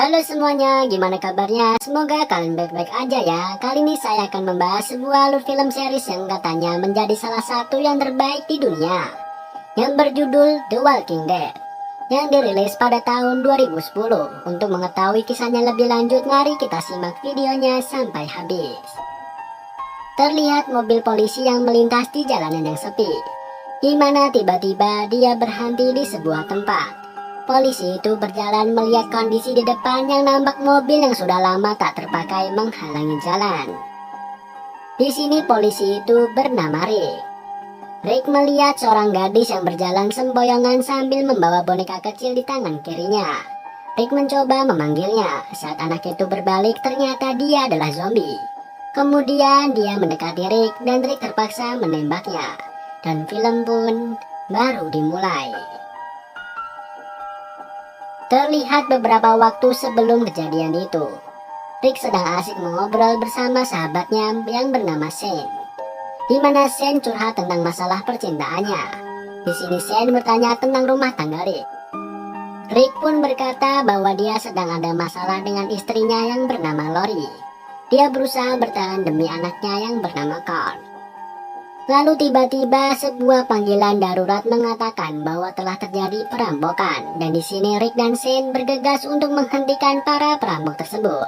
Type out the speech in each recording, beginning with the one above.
Halo semuanya, gimana kabarnya? Semoga kalian baik-baik aja ya. Kali ini saya akan membahas sebuah alur film series yang katanya menjadi salah satu yang terbaik di dunia, yang berjudul The Walking Dead, yang dirilis pada tahun 2010. Untuk mengetahui kisahnya lebih lanjut, mari kita simak videonya sampai habis. Terlihat mobil polisi yang melintas di jalanan yang sepi, di mana tiba-tiba dia berhenti di sebuah tempat. Polisi itu berjalan melihat kondisi di depan yang nampak mobil yang sudah lama tak terpakai menghalangi jalan. Di sini polisi itu bernama Rick. Rick melihat seorang gadis yang berjalan sempoyongan sambil membawa boneka kecil di tangan kirinya. Rick mencoba memanggilnya. Saat anak itu berbalik, ternyata dia adalah zombie. Kemudian dia mendekati Rick dan Rick terpaksa menembaknya. Dan film pun baru dimulai. Terlihat beberapa waktu sebelum kejadian itu, Rick sedang asik mengobrol bersama sahabatnya yang bernama Shane, di mana Shane curhat tentang masalah percintaannya. Di sini Shane bertanya tentang rumah tangga Rick. Rick pun berkata bahwa dia sedang ada masalah dengan istrinya yang bernama Lori. Dia berusaha bertahan demi anaknya yang bernama Carl. Lalu tiba-tiba sebuah panggilan darurat mengatakan bahwa telah terjadi perampokan, dan di sini Rick dan Shane bergegas untuk menghentikan para perampok tersebut.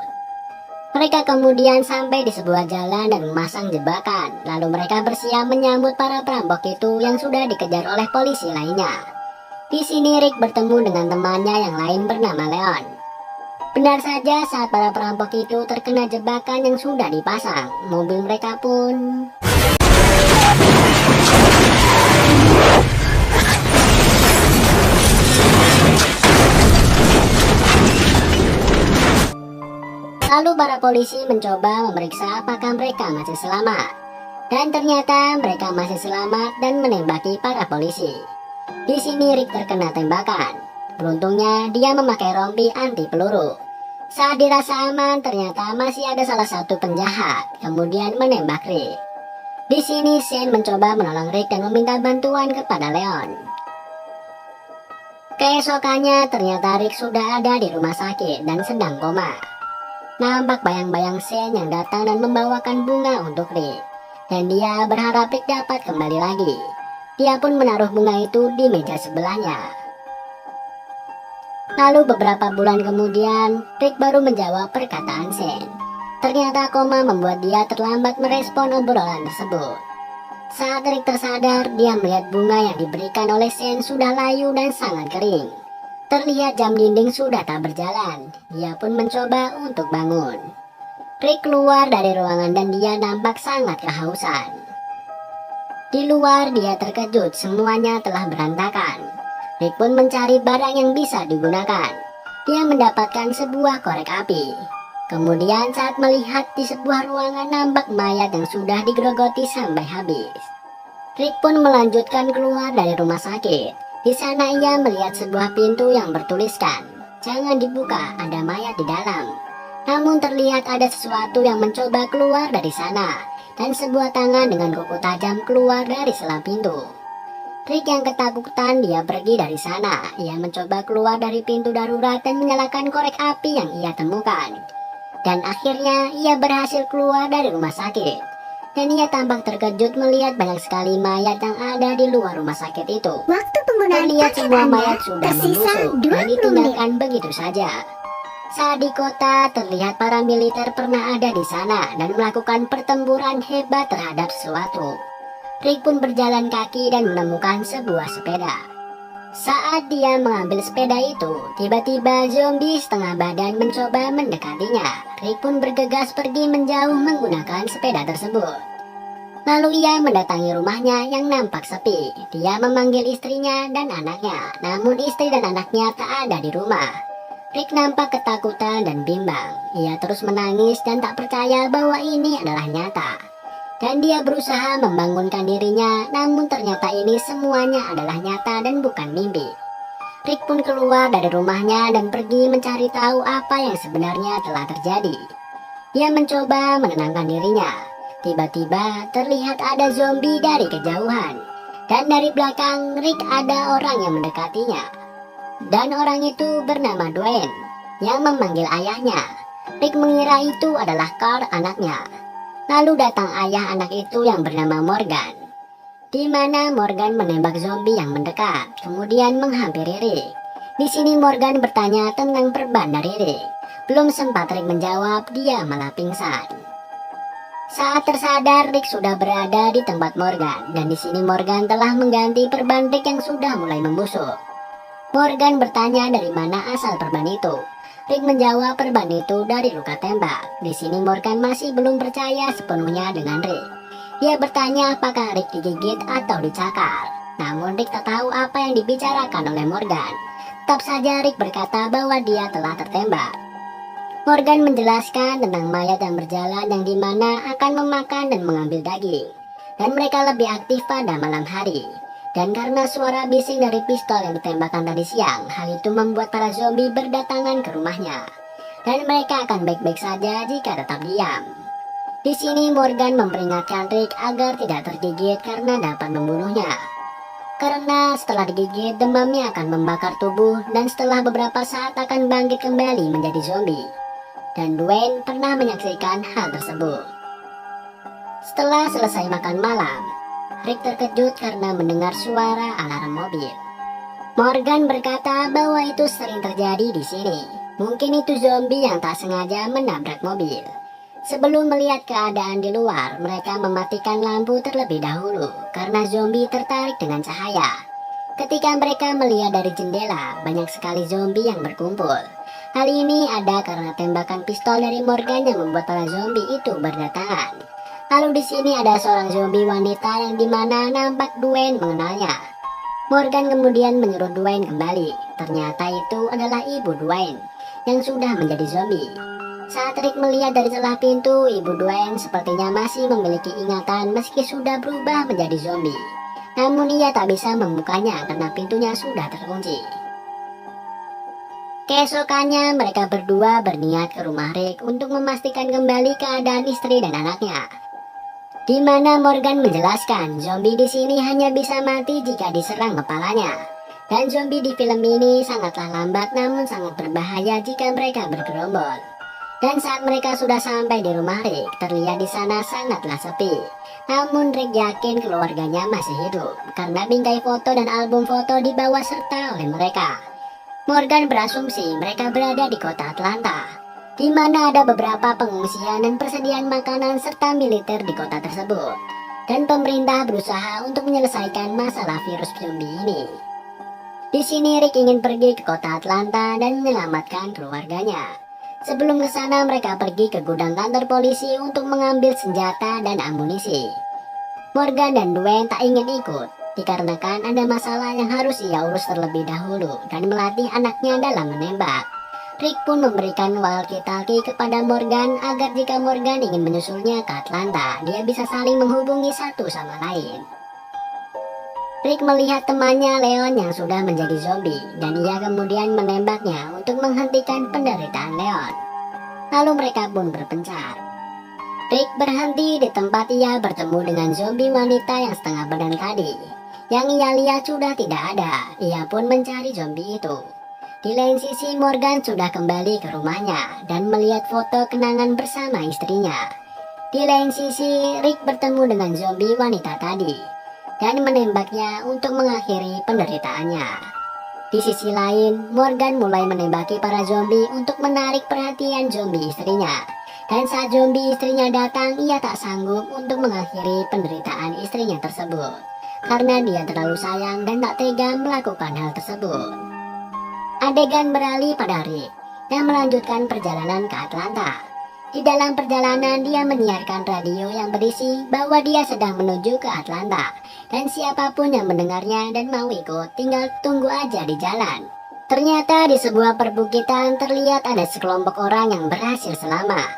Mereka kemudian sampai di sebuah jalan dan memasang jebakan, lalu mereka bersiap menyambut para perampok itu yang sudah dikejar oleh polisi lainnya. Di sini Rick bertemu dengan temannya yang lain bernama Leon. Benar saja, saat para perampok itu terkena jebakan yang sudah dipasang, mobil mereka pun lalu para polisi mencoba memeriksa apakah mereka masih selamat. Dan ternyata mereka masih selamat dan menembaki para polisi. Di sini Rick terkena tembakan. Beruntungnya dia memakai rompi anti peluru. Saat dirasa aman, ternyata masih ada salah satu penjahat, kemudian menembak Rick. Di sini Shane mencoba menolong Rick dan meminta bantuan kepada Leon. Keesokannya ternyata Rick sudah ada di rumah sakit dan sedang koma. Nampak bayang-bayang Shane yang datang dan membawakan bunga untuk Rick, dan dia berharap Rick dapat kembali lagi. Dia pun menaruh bunga itu di meja sebelahnya. Lalu beberapa bulan kemudian, Rick baru menjawab perkataan Shane. Ternyata koma membuat dia terlambat merespon obrolan tersebut. Saat Rick tersadar, dia melihat bunga yang diberikan oleh Shane sudah layu dan sangat kering. Terlihat jam dinding sudah tak berjalan. Dia pun mencoba untuk bangun. Rick keluar dari ruangan dan dia nampak sangat kehausan. Di luar dia terkejut, semuanya telah berantakan. Rick pun mencari barang yang bisa digunakan. Dia mendapatkan sebuah korek api. Kemudian saat melihat di sebuah ruangan nampak mayat yang sudah digerogoti sampai habis. Rick pun melanjutkan keluar dari rumah sakit. Di sana ia melihat sebuah pintu yang bertuliskan, "Jangan dibuka, ada mayat di dalam." Namun terlihat ada sesuatu yang mencoba keluar dari sana, dan sebuah tangan dengan kuku tajam keluar dari sela pintu. Rick yang ketakutan, dia pergi dari sana. Ia mencoba keluar dari pintu darurat dan menyalakan korek api yang ia temukan. Dan akhirnya ia berhasil keluar dari rumah sakit. Dan ia tampak terkejut melihat banyak sekali mayat yang ada di luar rumah sakit itu. Waktu penggunaan Terlihat paket semua Anda mayat sudah tersisa membusuk 20 dan menit. ditinggalkan begitu saja. Saat di kota, terlihat para militer pernah ada di sana dan melakukan pertempuran hebat terhadap sesuatu. Rick pun berjalan kaki dan menemukan sebuah sepeda. Saat dia mengambil sepeda itu, tiba-tiba zombie setengah badan mencoba mendekatinya. Rick pun bergegas pergi menjauh menggunakan sepeda tersebut. Lalu ia mendatangi rumahnya yang nampak sepi. Dia memanggil istrinya dan anaknya, namun istri dan anaknya tak ada di rumah. Rick nampak ketakutan dan bimbang. Ia terus menangis dan tak percaya bahwa ini adalah nyata. Dan dia berusaha membangunkan dirinya, namun ternyata ini semuanya adalah nyata dan bukan mimpi. Rick pun keluar dari rumahnya dan pergi mencari tahu apa yang sebenarnya telah terjadi. Dia mencoba menenangkan dirinya. Tiba-tiba terlihat ada zombie dari kejauhan. Dan dari belakang Rick ada orang yang mendekatinya. Dan orang itu bernama Dwayne. yang memanggil ayahnya. Rick mengira itu adalah Carl, anaknya. Lalu datang ayah anak itu yang bernama Morgan, di mana Morgan menembak zombie yang mendekat, kemudian menghampiri Rick. Di sini Morgan bertanya tentang perban dari Rick. Belum sempat Rick menjawab, dia malah pingsan. Saat tersadar, Rick sudah berada di tempat Morgan, dan di sini Morgan telah mengganti perban Rick yang sudah mulai membusuk. Morgan bertanya dari mana asal perban itu. Rick menjawab perban itu dari luka tembak. Di sini Morgan masih belum percaya sepenuhnya dengan Rick. Dia bertanya apakah Rick digigit atau dicakar. Namun Rick tak tahu apa yang dibicarakan oleh Morgan. Tetap saja Rick berkata bahwa dia telah tertembak. Morgan menjelaskan tentang mayat yang berjalan yang dimana akan memakan dan mengambil daging. Dan mereka lebih aktif pada malam hari. Dan karena suara bising dari pistol yang ditembakkan tadi siang, hal itu membuat para zombie berdatangan ke rumahnya. Dan mereka akan baik-baik saja jika tetap diam. Di sini Morgan memperingatkan Rick agar tidak tergigit karena dapat membunuhnya. Karena setelah digigit, demamnya akan membakar tubuh dan setelah beberapa saat akan bangkit kembali menjadi zombie. Dan Dwayne pernah menyaksikan hal tersebut. Setelah selesai makan malam, Rick terkejut karena mendengar suara alarm mobil. Morgan berkata bahwa itu sering terjadi di sini. Mungkin itu zombie yang tak sengaja menabrak mobil. Sebelum melihat keadaan di luar, mereka mematikan lampu terlebih dahulu karena zombie tertarik dengan cahaya. Ketika mereka melihat dari jendela, banyak sekali zombie yang berkumpul. Hal ini ada karena tembakan pistol dari Morgan yang membuat para zombie itu berdatangan. Lalu di sini ada seorang zombie wanita yang dimana nampak Dwayne mengenalnya. Morgan kemudian menyuruh Dwayne kembali. Ternyata itu adalah ibu Dwayne yang sudah menjadi zombie. Saat Rick melihat dari celah pintu, ibu Dwayne sepertinya masih memiliki ingatan meski sudah berubah menjadi zombie. Namun ia tak bisa membukanya karena pintunya sudah terkunci. Keesokannya mereka berdua berniat ke rumah Rick untuk memastikan kembali keadaan istri dan anaknya. Di mana Morgan menjelaskan zombie di sini hanya bisa mati jika diserang kepalanya. Dan zombie di film ini sangatlah lambat namun sangat berbahaya jika mereka bergerombol. Dan saat mereka sudah sampai di rumah Rick, terlihat di sana sangatlah sepi. Namun Rick yakin keluarganya masih hidup karena bingkai foto dan album foto dibawa serta oleh mereka. Morgan berasumsi mereka berada di kota Atlanta, di mana ada beberapa pengungsian dan persediaan makanan serta militer di kota tersebut. Dan pemerintah berusaha untuk menyelesaikan masalah virus zombie ini. Di sini Rick ingin pergi ke kota Atlanta dan menyelamatkan keluarganya. Sebelum ke sana mereka pergi ke gudang kantor polisi untuk mengambil senjata dan amunisi. Morgan dan Dwayne tak ingin ikut, dikarenakan ada masalah yang harus ia urus terlebih dahulu dan melatih anaknya dalam menembak. Rick pun memberikan walkie-talkie kepada Morgan agar jika Morgan ingin menyusulnya ke Atlanta, dia bisa saling menghubungi satu sama lain. Rick melihat temannya Leon yang sudah menjadi zombie, dan ia kemudian menembaknya untuk menghentikan penderitaan Leon. Lalu mereka pun berpencar. Rick berhenti di tempat ia bertemu dengan zombie wanita yang setengah badan tadi. Yang ia lihat sudah tidak ada, ia pun mencari zombie itu. Di lain sisi Morgan sudah kembali ke rumahnya dan melihat foto kenangan bersama istrinya. Di lain sisi Rick bertemu dengan zombie wanita tadi dan menembaknya untuk mengakhiri penderitaannya. Di sisi lain Morgan mulai menembaki para zombie untuk menarik perhatian zombie istrinya. Dan saat zombie istrinya datang, ia tak sanggup untuk mengakhiri penderitaan istrinya tersebut karena dia terlalu sayang dan tak tega melakukan hal tersebut. Adegan beralih pada Rick yang melanjutkan perjalanan ke Atlanta. Di dalam perjalanan dia menyiarkan radio yang berisi bahwa dia sedang menuju ke Atlanta. Dan siapapun yang mendengarnya dan mau ikut tinggal tunggu aja di jalan. Ternyata di sebuah perbukitan terlihat ada sekelompok orang yang berhasil selamat.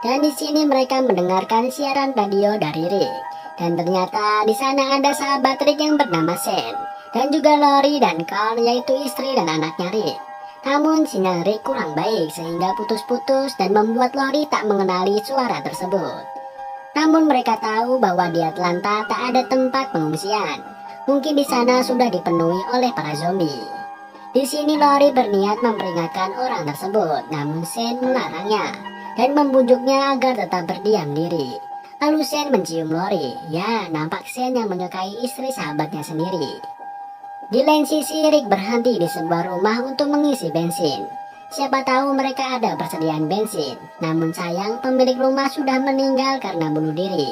Dan di sini mereka mendengarkan siaran radio dari Rick. Dan ternyata di sana ada sahabat Rick yang bernama Sam. Dan juga Lori dan Carl, yaitu istri dan anaknya Rick. Namun sinyal Rick kurang baik sehingga putus-putus dan membuat Lori tak mengenali suara tersebut. Namun mereka tahu bahwa di Atlanta tak ada tempat pengungsian. Mungkin di sana sudah dipenuhi oleh para zombie. Di sini Lori berniat memperingatkan orang tersebut, namun Shane melarangnya dan membujuknya agar tetap berdiam diri. Lalu Shane mencium Lori. Ya, nampak Shane yang menyukai istri sahabatnya sendiri. Di lain sisi, Rick berhenti di sebuah rumah untuk mengisi bensin. Siapa tahu mereka ada persediaan bensin. Namun sayang, pemilik rumah sudah meninggal karena bunuh diri.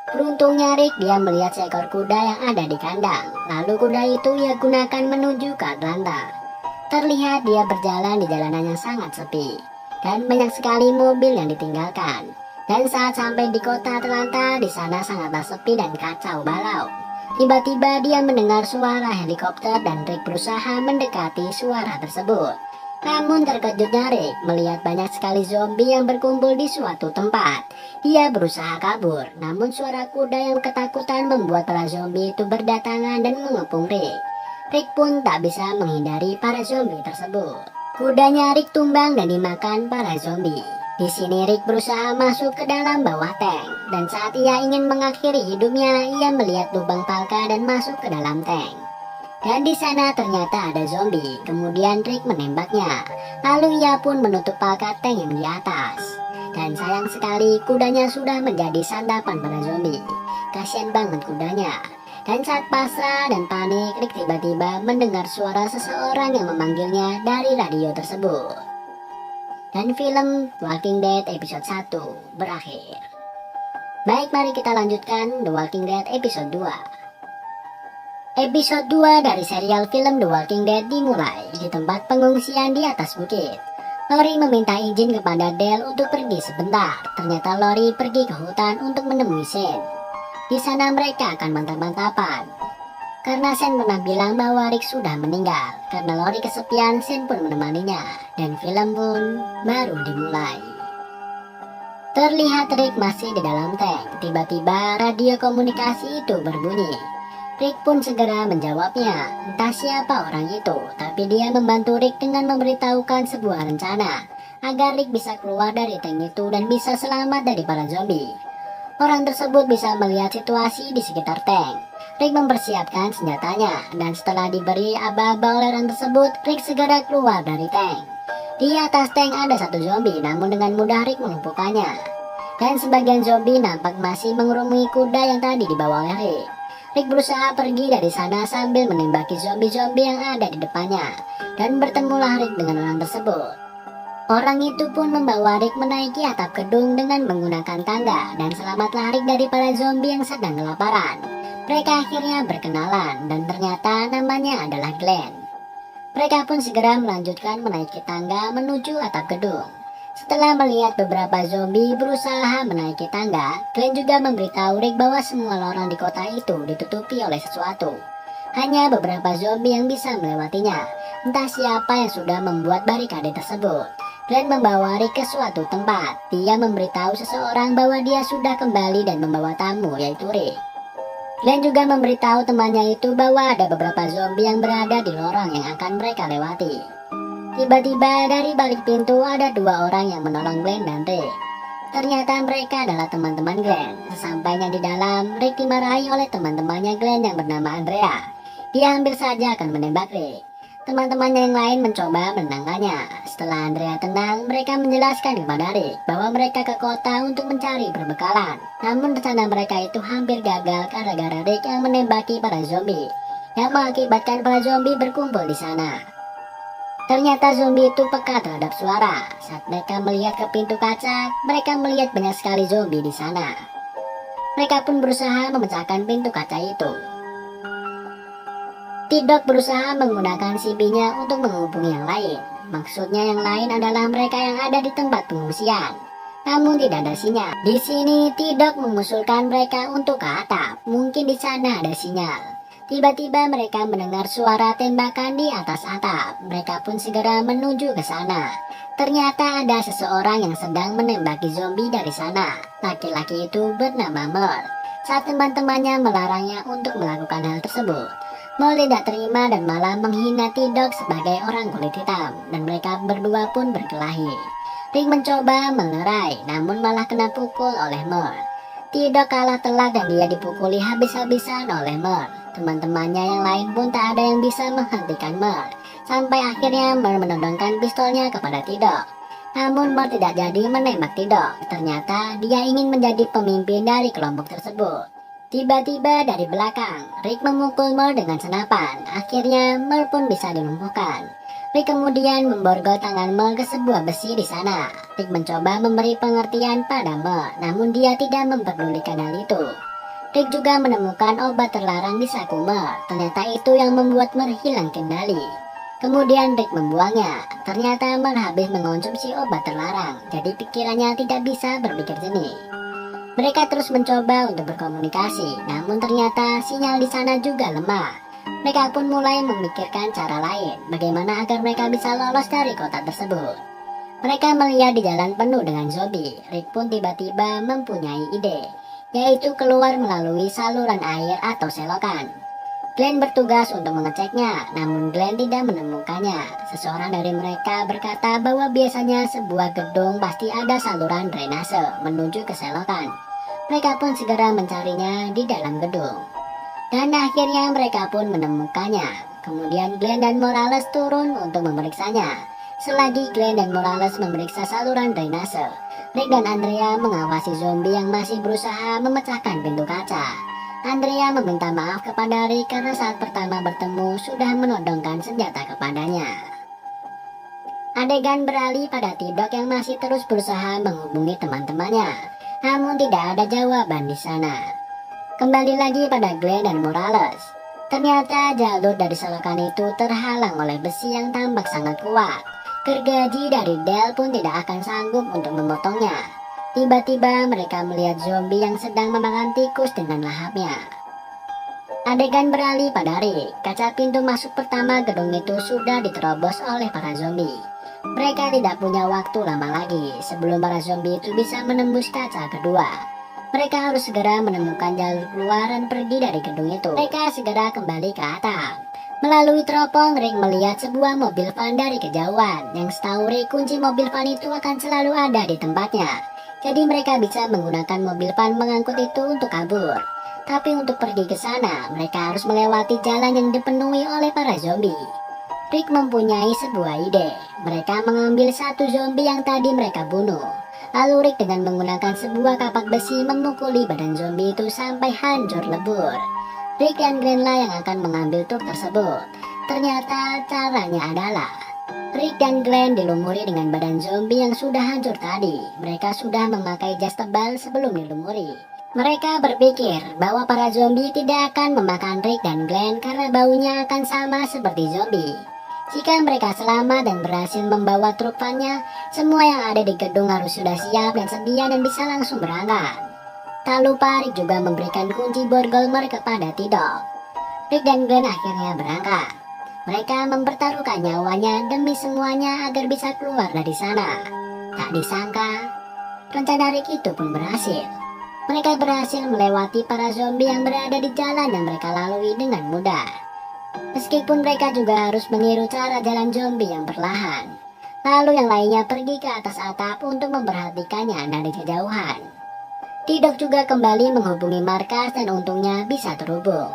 Beruntungnya Rick, dia melihat seekor kuda yang ada di kandang. Lalu kuda itu ia gunakan menuju ke Atlanta. Terlihat dia berjalan di jalanan yang sangat sepi. Dan banyak sekali mobil yang ditinggalkan. Dan saat sampai di kota Atlanta, di sana sangatlah sepi dan kacau balau. Tiba-tiba dia mendengar suara helikopter dan Rick berusaha mendekati suara tersebut. Namun terkejutnya Rick melihat banyak sekali zombie yang berkumpul di suatu tempat. Dia berusaha kabur, namun suara kuda yang ketakutan membuat para zombie itu berdatangan dan mengepung Rick. Rick pun tak bisa menghindari para zombie tersebut. Kudanya Rick tumbang dan dimakan para zombie. Di sini Rick berusaha masuk ke dalam bawah tank, dan saat ia ingin mengakhiri hidupnya, ia melihat lubang palka dan masuk ke dalam tank. Dan di sana ternyata ada zombie. Kemudian Rick menembaknya. Lalu ia pun menutup palka tank yang di atas. Dan sayang sekali kudanya sudah menjadi santapan para zombie. Kasian banget kudanya. Dan saat pasrah dan panik, Rick tiba-tiba mendengar suara seseorang yang memanggilnya dari radio tersebut. Dan film Walking Dead episode 1 berakhir. Baik, mari kita lanjutkan The Walking Dead episode 2. Episode 2 dari serial film The Walking Dead dimulai di tempat pengungsian di atas bukit. Lori meminta izin kepada Dale untuk pergi sebentar. Ternyata Lori pergi ke hutan untuk menemui Shane. Di sana mereka akan mantap-mantapan. Karena Shane pernah bilang bahwa Rick sudah meninggal. Karena Lori kesepian, Shane pun menemaninya. Dan film pun baru dimulai. Terlihat Rick masih di dalam tank. Tiba-tiba radio komunikasi itu berbunyi. Rick pun segera menjawabnya. Entah siapa orang itu, tapi dia membantu Rick dengan memberitahukan sebuah rencana agar Rick bisa keluar dari tank itu dan bisa selamat dari para zombie. Orang tersebut bisa melihat situasi di sekitar tank. Rick mempersiapkan senjatanya, dan setelah diberi aba-aba oleh orang tersebut, Rick segera keluar dari tank. Di atas tank ada satu zombie, namun dengan mudah Rick melumpuhkannya. Dan sebagian zombie nampak masih mengerumuni kuda yang tadi dibawa oleh Rick. Rick berusaha pergi dari sana sambil menembaki zombie-zombie yang ada di depannya. Dan bertemulah Rick dengan orang tersebut. Orang itu pun membawa Rick menaiki atap gedung dengan menggunakan tangga. Dan selamatlah Rick dari para zombie yang sedang kelaparan. Mereka akhirnya berkenalan dan ternyata namanya adalah Glenn. Mereka pun segera melanjutkan menaiki tangga menuju atap gedung. Setelah melihat beberapa zombie berusaha menaiki tangga, Glenn juga memberitahu Rick bahwa semua lorong di kota itu ditutupi oleh sesuatu. Hanya beberapa zombie yang bisa melewatinya. Entah siapa yang sudah membuat barikade tersebut. Glenn membawa Rick ke suatu tempat. Dia memberitahu seseorang bahwa dia sudah kembali dan membawa tamu, yaitu Rick. Glenn juga memberitahu temannya itu bahwa ada beberapa zombie yang berada di lorong yang akan mereka lewati. Tiba-tiba dari balik pintu ada dua orang yang menolong Glenn dan Rick. Ternyata mereka adalah teman-teman Glenn. Sesampainya di dalam, Rick dimarahi oleh teman-temannya Glenn yang bernama Andrea. Dia hampir saja akan menembak Rick. Teman-temannya yang lain mencoba menenangkannya. Setelah Andrea tenang, mereka menjelaskan kepada Rick bahwa mereka ke kota untuk mencari perbekalan. Namun rencana mereka itu hampir gagal gara-gara Rick yang menembaki para zombie, yang mengakibatkan para zombie berkumpul di sana. Ternyata zombie itu peka terhadap suara. Saat mereka melihat ke pintu kaca, mereka melihat banyak sekali zombie di sana. Mereka pun berusaha memecahkan pintu kaca itu. T-Dog berusaha menggunakan CB-nya untuk menghubungi yang lain. Maksudnya yang lain adalah mereka yang ada di tempat pengungsian. Namun tidak ada sinyal. Di sini T-Dog mengusulkan mereka untuk ke atap. Mungkin di sana ada sinyal. Tiba-tiba mereka mendengar suara tembakan di atas atap. Mereka pun segera menuju ke sana. Ternyata ada seseorang yang sedang menembaki zombie dari sana. Laki-laki itu bernama Merle. Saat teman-temannya melarangnya untuk melakukan hal tersebut, Merle tidak terima dan malah menghina T-Dog sebagai orang kulit hitam, dan mereka berdua pun berkelahi. Rick mencoba melerai, namun malah kena pukul oleh Merle. T-Dog kalah telak dan dia dipukuli habis-habisan oleh Merle. Teman-temannya yang lain pun tak ada yang bisa menghentikan Merle. sampai akhirnya Merle menodongkan pistolnya kepada Tidok. Namun Merle tidak jadi menembak Tidok. Ternyata dia ingin menjadi pemimpin dari kelompok tersebut. Tiba-tiba dari belakang, Rick memukul Merle dengan senapan. Akhirnya Merle pun bisa dilumpuhkan. Rick kemudian memborgol tangan Merle ke sebuah besi di sana. Rick mencoba memberi pengertian pada Merle, namun dia tidak memperdulikan hal itu. Rick juga menemukan obat terlarang di saku Merle. Ternyata itu yang membuat Merle hilang kendali. Kemudian Rick membuangnya. Ternyata Merle habis mengonsumsi obat terlarang, jadi pikirannya tidak bisa berpikir jernih. Mereka terus mencoba untuk berkomunikasi, namun ternyata sinyal di sana juga lemah. Mereka pun mulai memikirkan cara lain, bagaimana agar mereka bisa lolos dari kota tersebut. Mereka melihat di jalan penuh dengan zombie. Rick pun tiba-tiba mempunyai ide, yaitu keluar melalui saluran air atau selokan. Glenn bertugas untuk mengeceknya, namun Glenn tidak menemukannya. Seseorang dari mereka berkata bahwa biasanya sebuah gedung pasti ada saluran drainase menuju ke selokan. Mereka pun segera mencarinya di dalam gedung. Dan akhirnya mereka pun menemukannya. Kemudian Glenn dan Morales turun untuk memeriksanya. Selagi Glenn dan Morales memeriksa saluran drainase, Rick dan Andrea mengawasi zombie yang masih berusaha memecahkan pintu kaca. Andrea meminta maaf kepada Rick karena saat pertama bertemu sudah menodongkan senjata kepadanya. Adegan beralih pada Tidok yang masih terus berusaha menghubungi teman-temannya, namun tidak ada jawaban di sana. Kembali lagi pada Glenn dan Morales. Ternyata jalur dari selokan itu terhalang oleh besi yang tampak sangat kuat. Gergaji dari Del pun tidak akan sanggup untuk memotongnya. Tiba-tiba mereka melihat zombie yang sedang memakan tikus dengan lahapnya. Adegan beralih pada Rick. Kaca pintu masuk pertama gedung itu sudah diterobos oleh para zombie. Mereka tidak punya waktu lama lagi sebelum para zombie itu bisa menembus kaca kedua. Mereka harus segera menemukan jalur keluar dan pergi dari gedung itu. Mereka segera kembali ke atap. Melalui teropong, Rick melihat sebuah mobil van dari kejauhan. Yang setahu Rick, kunci mobil van itu akan selalu ada di tempatnya. Jadi mereka bisa menggunakan mobil van mengangkut itu untuk kabur. Tapi untuk pergi ke sana, mereka harus melewati jalan yang dipenuhi oleh para zombie. Rick mempunyai sebuah ide. Mereka mengambil satu zombie yang tadi mereka bunuh. Lalu Rick dengan menggunakan sebuah kapak besi memukuli badan zombie itu sampai hancur lebur. Rick dan Glenn lah yang akan mengambil truk tersebut. Ternyata caranya adalah Rick dan Glenn dilumuri dengan badan zombie yang sudah hancur tadi. Mereka sudah memakai jas tebal sebelum dilumuri. Mereka berpikir bahwa para zombie tidak akan memakan Rick dan Glenn karena baunya akan sama seperti zombie. Jika mereka selamat dan berhasil membawa truk vannya, semua yang ada di gedung harus sudah siap dan sedia dan bisa langsung berangkat. Tak lupa Rick juga memberikan kunci borgol Merle kepada Tidok. Rick dan Glenn akhirnya berangkat. Mereka mempertaruhkan nyawanya demi semuanya agar bisa keluar dari sana. Tak disangka, rencana Rick itu pun berhasil. Mereka berhasil melewati para zombie yang berada di jalan yang mereka lalui dengan mudah. Meskipun mereka juga harus meniru cara jalan zombie yang perlahan. Lalu yang lainnya pergi ke atas atap untuk memperhatikannya dari kejauhan. Tidok juga kembali menghubungi markas dan untungnya bisa terhubung.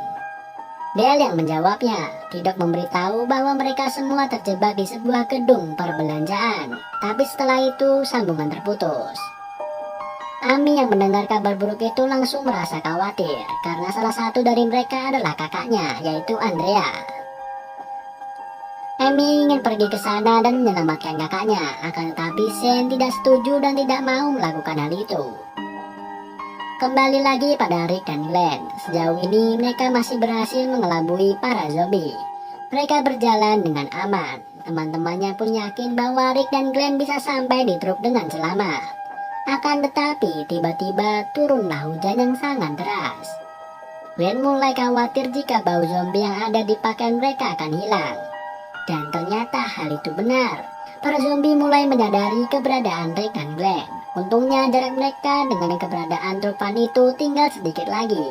Del yang menjawabnya. Tidok memberitahu bahwa mereka semua terjebak di sebuah gedung perbelanjaan. Tapi setelah itu sambungan terputus. Amy yang mendengar kabar buruk itu langsung merasa khawatir karena salah satu dari mereka adalah kakaknya, yaitu Andrea. Amy ingin pergi ke sana dan menyelamatkan kakaknya, akan tetapi Shane tidak setuju dan tidak mau melakukan hal itu. Kembali lagi pada Rick dan Glenn. Sejauh ini mereka masih berhasil mengelabui para zombie. Mereka berjalan dengan aman. Teman-temannya pun yakin bahwa Rick dan Glenn bisa sampai di truk dengan selamat. Akan tetapi tiba-tiba turunlah hujan yang sangat deras. Glenn mulai khawatir jika bau zombie yang ada di pakaian mereka akan hilang. Dan ternyata hal itu benar. Para zombie mulai menyadari keberadaan Rick dan Glenn. Untungnya jarak mereka dengan keberadaan truk van itu tinggal sedikit lagi.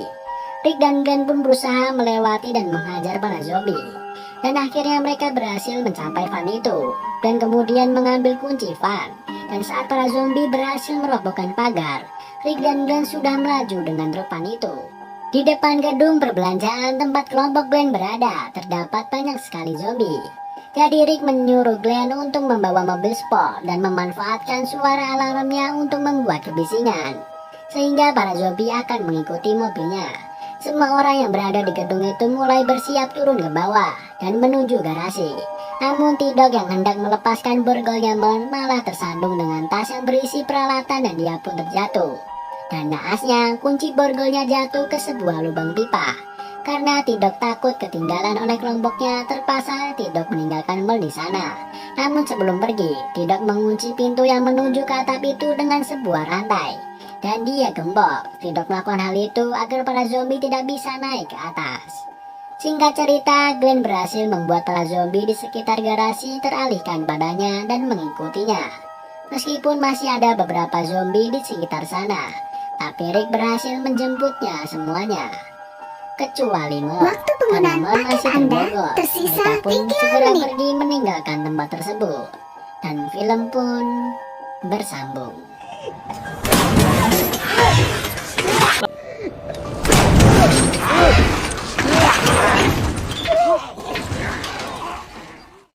Rick dan Glenn pun berusaha melewati dan menghajar para zombie. Dan akhirnya mereka berhasil mencapai van itu. Dan kemudian mengambil kunci van. Dan saat para zombie berhasil merobohkan pagar, Rick dan Glenn sudah melaju dengan truk van itu. Di depan gedung perbelanjaan tempat kelompok Glenn berada, terdapat banyak sekali zombie. Jadi Rick menyuruh Glenn untuk membawa mobil sport dan memanfaatkan suara alarmnya untuk membuat kebisingan, sehingga para zombie akan mengikuti mobilnya. Semua orang yang berada di gedung itu mulai bersiap turun ke bawah dan menuju garasi. Namun T-Dog yang hendak melepaskan borgolnya malah tersandung dengan tas yang berisi peralatan dan dia pun terjatuh. Dan naasnya kunci borgolnya jatuh ke sebuah lubang pipa. Karena T-Dog takut ketinggalan oleh kelompoknya, terpaksa T-Dog meninggalkan Mel di sana. Namun sebelum pergi, T-Dog mengunci pintu yang menuju ke atap itu dengan sebuah rantai. Dan dia gembok. T-Dog melakukan hal itu agar para zombie tidak bisa naik ke atas. Singkat cerita, Glenn berhasil membuat para zombie di sekitar garasi teralihkan padanya dan mengikutinya. Meskipun masih ada beberapa zombie di sekitar sana, tapi Rick berhasil menjemputnya semuanya. Kecuali Mel, Waktu karena penggunaan Mel paket masih di Anda Bogor. tersisa Mereka pun 3 segera menit. pergi meninggalkan tempat tersebut. Dan film pun bersambung.